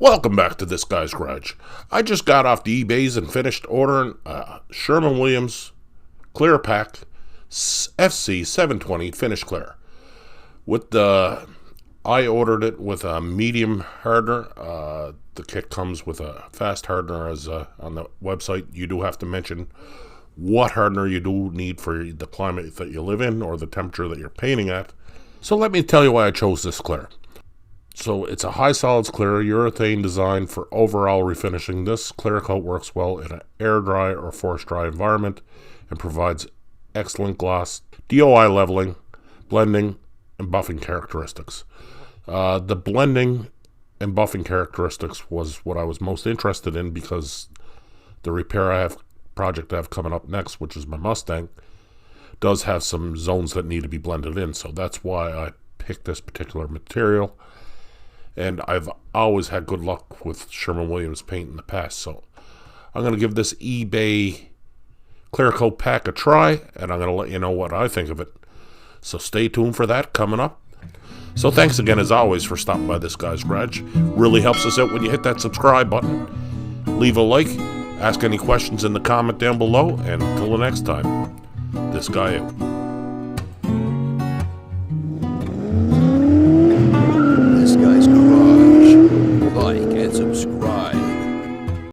Welcome back to This Guy's Garage. I just got off the eBays and finished ordering a Sherwin Williams Clear Pack FC720 Finish Clear. I ordered it with a medium hardener. The kit comes with a fast hardener. As on the website, you do have to mention what hardener you do need for the climate that you live in or the temperature that you're painting at. So let me tell you why I chose this clear. So it's a high solids clear urethane designed for overall refinishing. This Clearcoat works well in an air dry or force dry environment and provides excellent gloss, DOI leveling, blending, and buffing characteristics. The blending and buffing characteristics was what I was most interested in because the project I have coming up next, which is my Mustang, does have some zones that need to be blended in. So that's why I picked this particular material. And I've always had good luck with Sherwin-Williams paint in the past. So I'm going to give this eBay Clearcoat pack a try, and I'm going to let you know what I think of it. So stay tuned for that coming up. So thanks again, as always, for stopping by This Guy's Garage. Really helps us out when you hit that subscribe button. Leave a like, ask any questions in the comment down below, and until the next time, this guy out.